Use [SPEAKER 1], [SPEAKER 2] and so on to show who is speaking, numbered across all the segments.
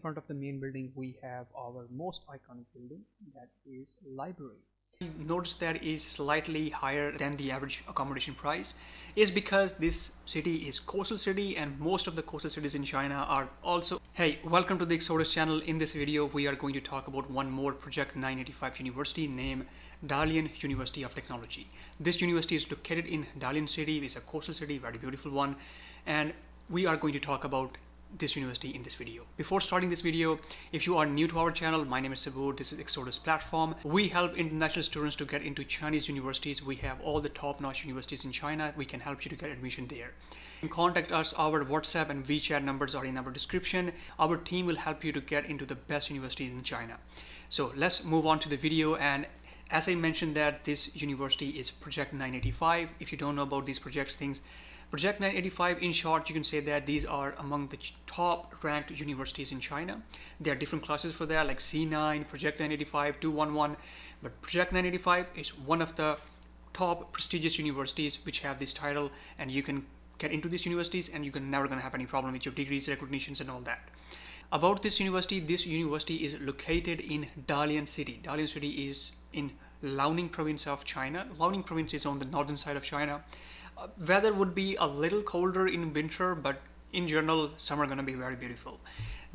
[SPEAKER 1] front of the main building we have our most iconic building, that is library. Notice that is slightly higher than the average accommodation price is because this city is coastal city and most of the coastal cities in China are also. Hey, welcome to the Exodus channel. In this video we are going to talk about one more Project 985 university named Dalian University of Technology. This university is located in Dalian city. It's a coastal city, very beautiful one, and we are going to talk about this university in this video. Before starting this video, if you are new to our channel, my name is Sabur. This is Exodus platform. We help international students to get into Chinese universities. We have all the top-notch universities in China. We can help you to get admission there. You can contact us. Our WhatsApp and WeChat numbers are in our description. Our team will help you to get into the best universities in China. So let's move on to the video. And as I mentioned that this university is Project 985. If you don't know about these projects things, Project 985, in short, you can say that these are among the top ranked universities in China. There are different classes for that, like C9, Project 985, 211. But Project 985 is one of the top prestigious universities which have this title, and you can get into these universities and you're never going to have any problem with your degrees, recognitions, and all that. About this university is located in Dalian city. Dalian city is in Liaoning province of China. Liaoning province is on the northern side of China. Weather would be a little colder in winter, but in general summer gonna be very beautiful.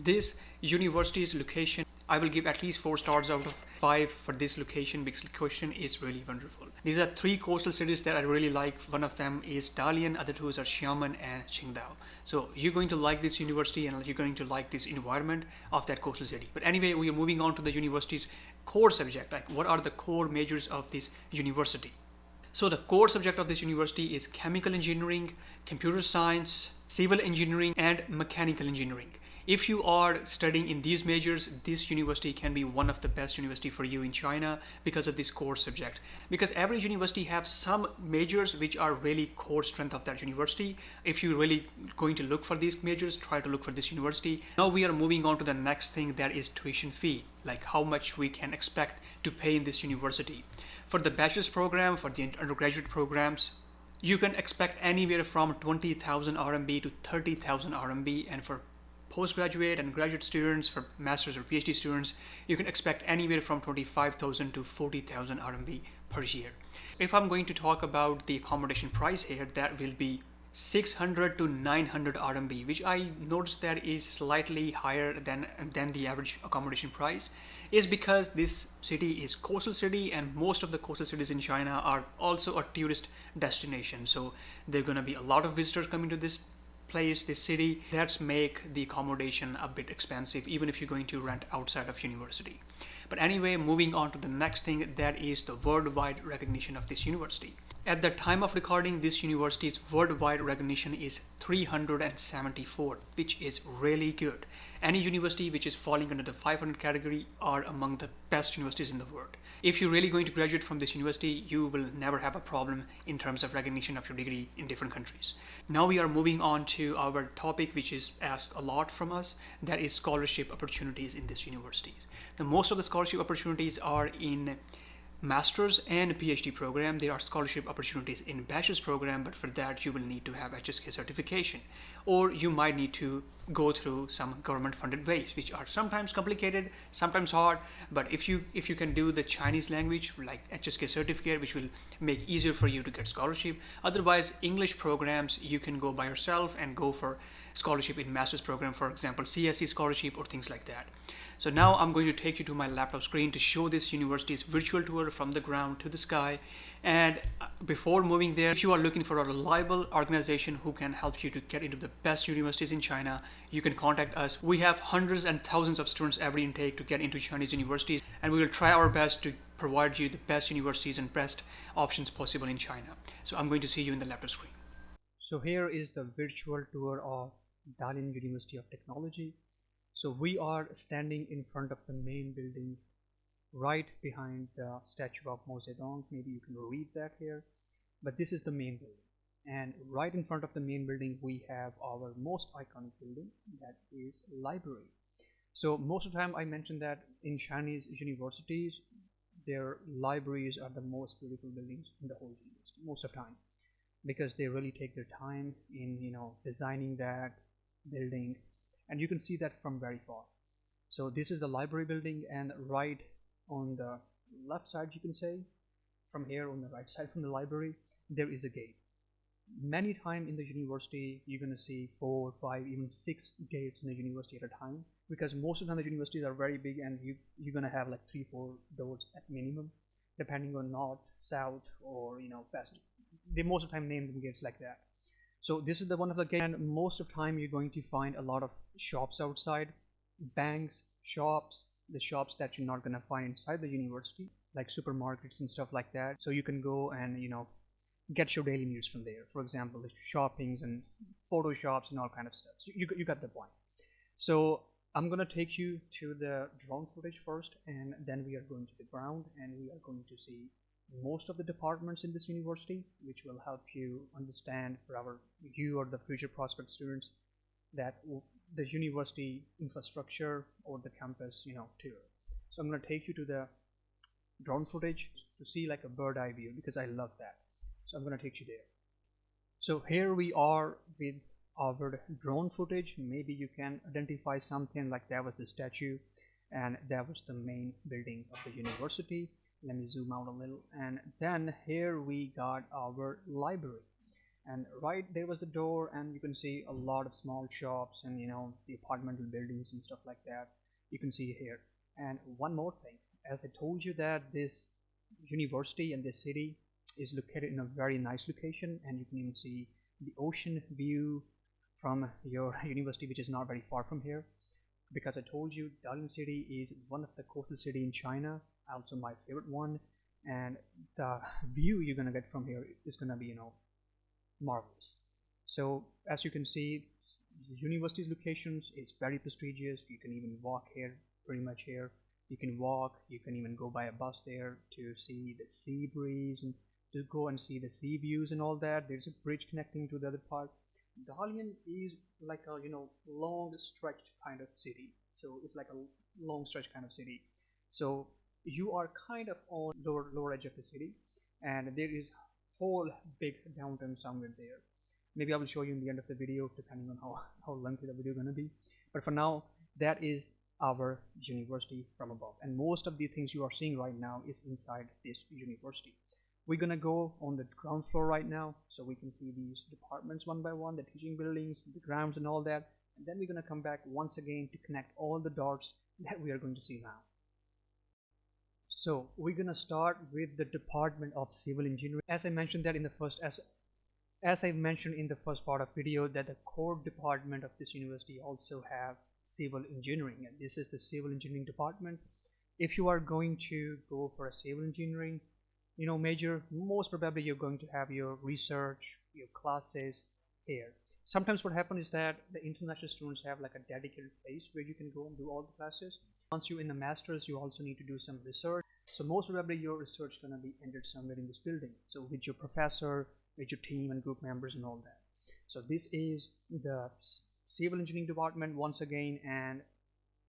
[SPEAKER 1] This university's location, I will give at least 4 stars out of 5 for this location because location is really wonderful. These are 3 coastal cities that I really like. One of them is Dalian, other 2 are Xiamen and Qingdao. So you're going to like this university and you're going to like this environment of that coastal city. But anyway, we are moving on to the university's core subject, like what are the core majors of this university. So the core subject of this university is chemical engineering, computer science, civil engineering, and mechanical engineering. If you are studying in these majors, this university can be one of the best university for you in China because of this core subject. Because every university have some majors which are really core strength of that university. If you're really going to look for these majors, try to look for this university. Now we are moving on to the next thing, that is tuition fee, like how much we can expect to pay in this university. For the bachelor's program, for the undergraduate programs, you can expect anywhere from 20,000 RMB to 30,000 RMB, and for postgraduate and graduate students, for master's or PhD students, you can expect anywhere from 25,000 to 40,000 RMB per year. If I'm going to talk about the accommodation price here, that will be 600 to 900 RMB, which I noticed that is slightly higher than the average accommodation price, is because this city is coastal city and most of the coastal cities in China are also a tourist destination. So there are going to be a lot of visitors coming to this place, this city. That's make the accommodation a bit expensive, even if you're going to rent outside of university. But anyway, moving on to the next thing, that is the worldwide recognition of this university. At the time of recording, this university's worldwide recognition is 374, which is really good. Any university which is falling under the 500 category are among the best universities in the world. If you're really going to graduate from this university, you will never have a problem in terms of recognition of your degree in different countries. Now we are moving on to our topic, which is asked a lot from us, that is scholarship opportunities in this university. The most of the scholarship opportunities are in master's and PhD program. There are scholarship opportunities in bachelor's program, but for that you will need to have HSK certification, or you might need to go through some government funded ways, which are sometimes complicated, sometimes hard. But if you can do the Chinese language, like HSK certificate, which will make easier for you to get scholarship. Otherwise, English programs, you can go by yourself and go for scholarship in master's program, for example CSE scholarship or things like that. So now I'm going to take you to my laptop screen to show this university's virtual tour from the ground to the sky. And before moving there, if you are looking for a reliable organization who can help you to get into the best universities in China, you can contact us. We have hundreds and thousands of students every intake to get into Chinese universities, and we will try our best to provide you the best universities and best options possible in China. So I'm going to see you in the laptop screen. So here is the virtual tour of Dalian University of Technology. So we are standing in front of the main building, right behind the statue of Mao Zedong. Maybe you can read that here, but this is the main building. And right in front of the main building, we have our most iconic building, that is library. So most of the time I mentioned that in Chinese universities, their libraries are the most beautiful buildings in the whole university, most of the time, because they really take their time in designing that building, and you can see that from very far. So this is the library building, and right on the left side, you can say, from here on the right side from the library, there is a gate. Many times in the university you're going to see 4, 5, even 6 gates in the university at a time, because most of the time the universities are very big, and you're going to have like 3-4 doors at minimum, depending on north, south, or west. They most of the time name them gates like that. So this is the one of the gates, and most of the time you're going to find a lot of shops outside, banks, shops, the shops that you're not going to find inside the university, like supermarkets and stuff like that. So you can go and get your daily needs from there. For example, the shoppings and photoshops and all kind of stuff. So you got the point. So I'm gonna take you to the drone footage first, and then we are going to the ground, and we are going to see most of the departments in this university, which will help you understand for you or the future prospect students that the university infrastructure or the campus tour. So I'm going to take you to the drone footage to see like a bird eye view, because I love that. So I'm going to take you there. So here we are with our drone footage. Maybe you can identify something like that was the statue, and that was the main building of the university. Let me zoom out a little, and then here we got our library, and right there was the door, and you can see a lot of small shops and the apartmental buildings and stuff like that you can see here. And one more thing, as I told you that this university and this city is located in a very nice location, and you can even see the ocean view from your university, which is not very far from here, because I told you Dalian city is one of the coastal city in China, also my favorite one, and the view you're gonna get from here is gonna be marvelous. So as you can see, the university's locations is very prestigious. You can even walk here, pretty much here. You can walk, you can even go by a bus there to see the sea breeze and to go and see the sea views and all that. There's a bridge connecting to the other part. Dalian is like a long stretched kind of city. So it's like a long stretch kind of city. So you are kind of on lower edge of the city, and there is whole big downtown somewhere there. Maybe I will show you in the end of the video, depending on how lengthy the video is gonna be. But for now, that is our university from above, and most of the things you are seeing right now is inside this university. We're gonna go on the ground floor right now, so we can see these departments one by one, the teaching buildings, the grounds and all that, and then we're gonna come back once again to connect all the dots that we are going to see now. So we're gonna start with the Department of Civil Engineering. As I mentioned that in the first as I mentioned in the first part of video, that the core department of this university also have civil engineering, and this is the civil engineering department. If you are going to go for a civil engineering major, most probably you're going to have your research, your classes here. Sometimes what happens is that the international students have like a dedicated place where you can go and do all the classes. Once you're in the masters, you also need to do some research. So most probably your research is going to be ended somewhere in this building, so with your professor, with your team and group members and all that. So this is the civil engineering department once again, and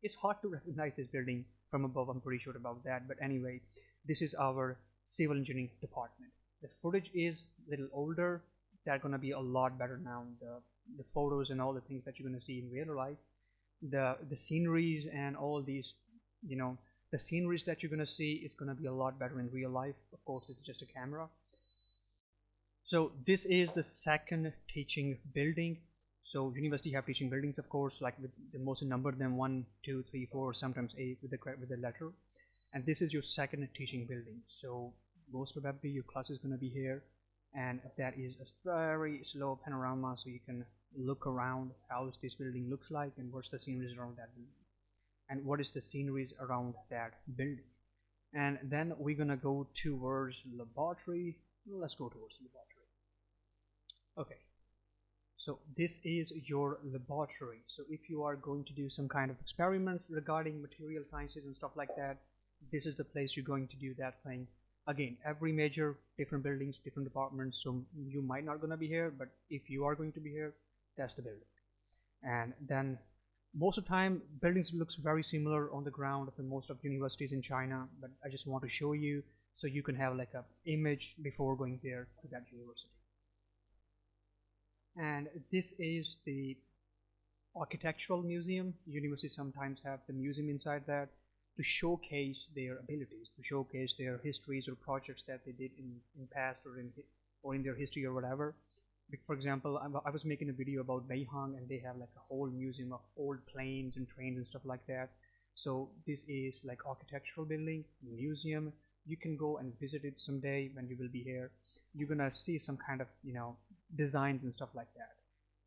[SPEAKER 1] it's hard to recognize this building from above, I'm pretty sure about that, but anyway, this is our civil engineering department. The footage is a little older. They're going to be a lot better now. The photos and all the things that you're going to see in real life, the sceneries and all these, the sceneries that you're going to see is going to be a lot better in real life. Of course, it's just a camera. So this is the second teaching building. So university have teaching buildings, of course, like with the most number of them, 1, 2, 3, 4, sometimes 8 with the letter. And this is your second teaching building. So most probably your class is going to be here, and that is a very slow panorama, so you can look around how this building looks like and what's the sceneries around that building and what is the sceneries around that building. And then we're gonna go towards laboratory. Let's go towards laboratory. Okay, so this is your laboratory. So if you are going to do some kind of experiments regarding material sciences and stuff like that, this is the place you're going to do that thing. Again, every major, different buildings, different departments, so you might not gonna be here, but if you are going to be here, that's the building. And then most of the time buildings looks very similar on the ground of the most of universities in China, but I just want to show you so you can have like a image before going there to that university. And this is the architectural museum. Universities sometimes have the museum inside that to showcase their abilities, to showcase their histories or projects that they did in past or in their history or whatever. For example, I was making a video about Beihang, and they have like a whole museum of old planes and trains and stuff like that. So this is like architectural building, museum. You can go and visit it someday when you will be here. You're gonna see some kind of designs and stuff like that.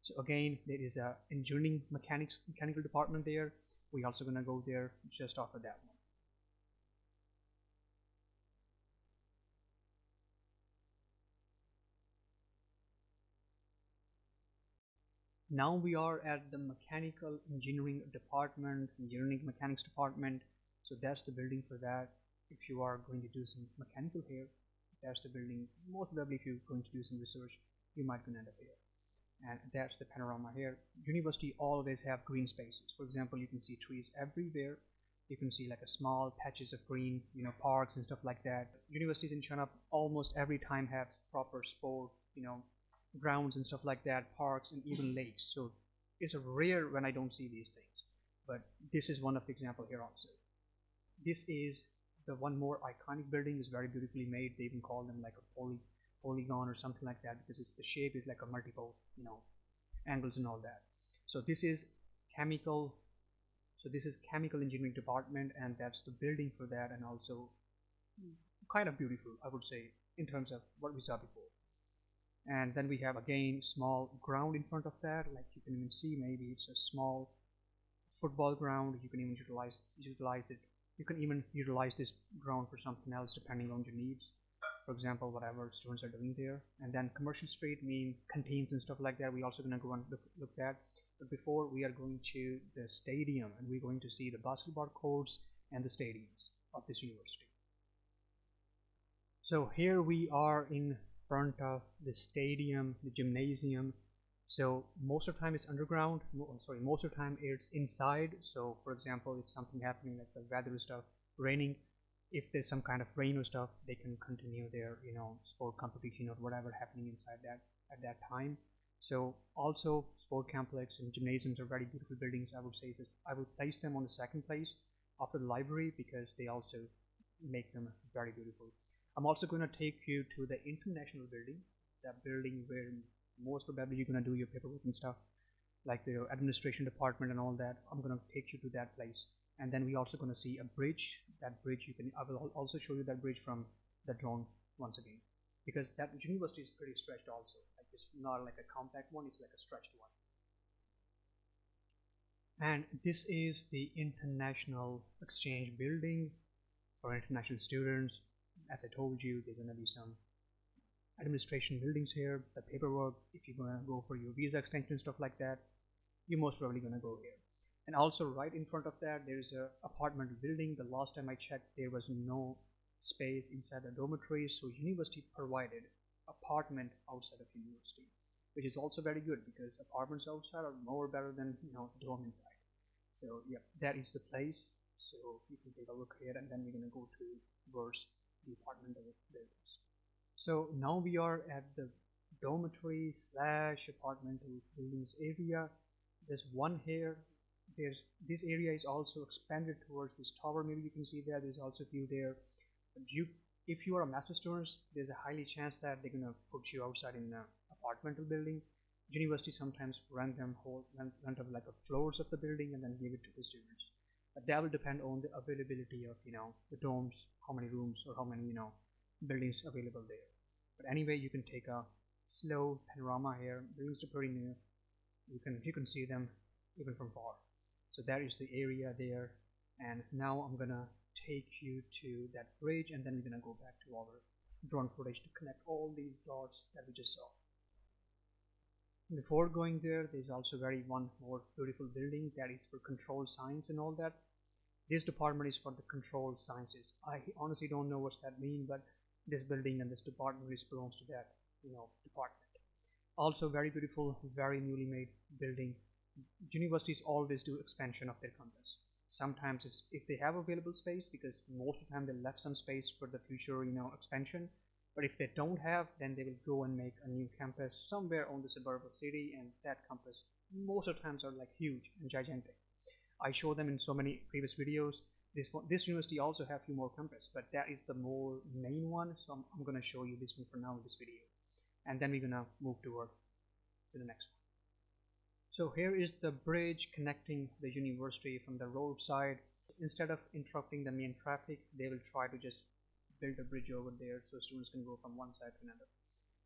[SPEAKER 1] So again, there is a engineering mechanical department there. We also gonna go there just after that one. Now we are at the mechanical engineering department, engineering mechanics department. So that's the building for that. If you are going to do some mechanical here, that's the building. Most probably if you're going to do some research, you might gonna end up here. And that's the panorama here. University always have green spaces. For example, you can see trees everywhere. You can see like a small patches of green, parks and stuff like that. Universities in China almost every time have proper sport, grounds and stuff like that, parks and even lakes. So it's rare when I don't see these things. But this is one of the example here also. This is the one more iconic building. Is very beautifully made. They even call them like a polygon or something like that, because the shape is like a multiple, angles and all that. So this is chemical. So this is chemical engineering department, and that's the building for that, and also kind of beautiful, I would say, in terms of what we saw before. And then we have again small ground in front of that, like you can even see maybe it's a small football ground. You can even utilize it. You can even utilize this ground for something else depending on your needs. For example, whatever students are doing there. And then commercial street mean canteens and stuff like that. We also gonna go and look at. But before, we are going to the stadium, and we're going to see the basketball courts and the stadiums of this university. So here we are in front of the stadium, the gymnasium. So most of the time it's underground. Most of the time it's inside. So for example, if something happening like the weather stuff, raining, if there's some kind of rain or stuff, they can continue their sport competition or whatever happening inside that at that time. So also sport complex and gymnasiums are very beautiful buildings. I would say I would place them on the second place after the library, because they also make them very beautiful. I'm also going to take you to the international building, that building where most probably you're going to do your paperwork and stuff, like the administration department and all that. I'm going to take you to that place. And then we're also going to see a bridge. That bridge, I will also show you that bridge from the drone once again, because that university is pretty stretched also. Like it's not like a compact one, it's like a stretched one. And this is the international exchange building for international students. As I told you, there's going to be some administration buildings here, the paperwork. If you're going to go for your visa extension, stuff like that, you're most probably going to go here. And also right in front of that, there's a apartment building. The last time I checked, there was no space inside the dormitory, so university provided apartment outside of university, which is also very good, because apartments outside are more better than dorm inside. So yeah, that is the place. So you can take a look here, and then we're going to go towards the apartment buildings. So now we are at the dormitory / apartment buildings area. There's one here. This area is also expanded towards this tower. Maybe you can see there's also a view there. If you are a master student, there's a highly chance that they're gonna put you outside in an apartmental building. University sometimes rent like a floors of the building and then give it to the students. But that will depend on the availability of the dorms, how many rooms or how many buildings available there. But anyway, you can take a slow panorama here. Buildings are pretty new. You can see them even from far. So that is the area there. And now I'm gonna take you to that bridge, and then we're gonna go back to our drone footage to connect all these dots that we just saw. Before going there, there's also one more beautiful building that is for control science and all that. This department is for the control sciences. I honestly don't know what that means, but this building and this department belongs to that department. Also very beautiful, very newly made building. Universities always do expansion of their campus. Sometimes it's if they have available space, because most of the time they left some space for the future expansion. But if they don't have, then they will go and make a new campus somewhere on the suburban city, and that campus most of the times are like huge and gigantic. I show them in so many previous videos. This university also have few more campus, but that is the more main one. So I'm gonna show you this one for now in this video, and then we're gonna move toward to the next one. So here is the bridge connecting the university from the roadside. Instead of interrupting the main traffic, they will try to just build a bridge over there so students can go from one side to another.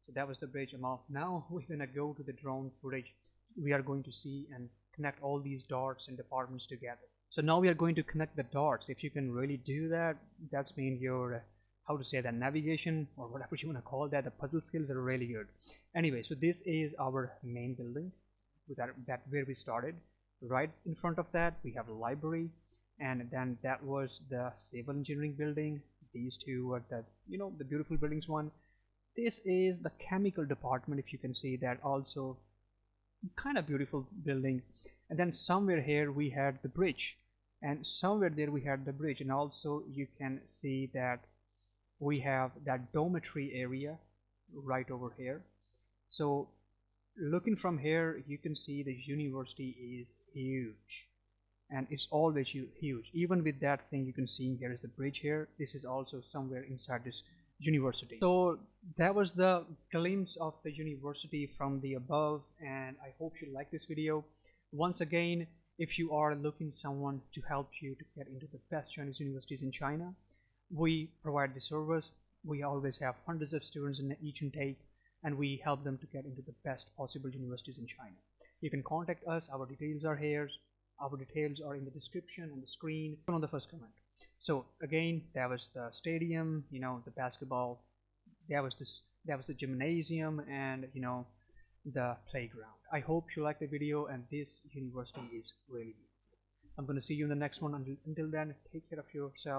[SPEAKER 1] So that was the bridge. Now we're gonna go to the drone footage. We are going to see and connect all these dots and departments together. So now we are going to connect the dots. If you can really do that, that's mean your how to say that, navigation or whatever you want to call that, the puzzle skills are really good. Anyway, so this is our main building that where we started. Right in front of that we have a library, and then that was the civil engineering building. These two were the the beautiful buildings one. This is the chemical department, if you can see that, also kind of beautiful building. And then somewhere here we had the bridge, and somewhere there we had the bridge, and also you can see that we have that dormitory area right over here. So looking from here you can see the university is huge, and it's always huge. Even with that thing you can see here is the bridge here. This is also somewhere inside this university. So that was the glimpse of the university from the above, and I hope you like this video. Once again, if you are looking someone to help you to get into the best Chinese universities in China, we provide the service. We always have hundreds of students in each intake, and we help them to get into the best possible universities in China. You can contact us. Our details are here. Our details are in the description on the screen on the first comment. So again, that was the stadium, the basketball, that was the gymnasium, and the playground. I hope you like the video, and this university is really beautiful. I'm going to see you in the next one. Until then, take care of yourself.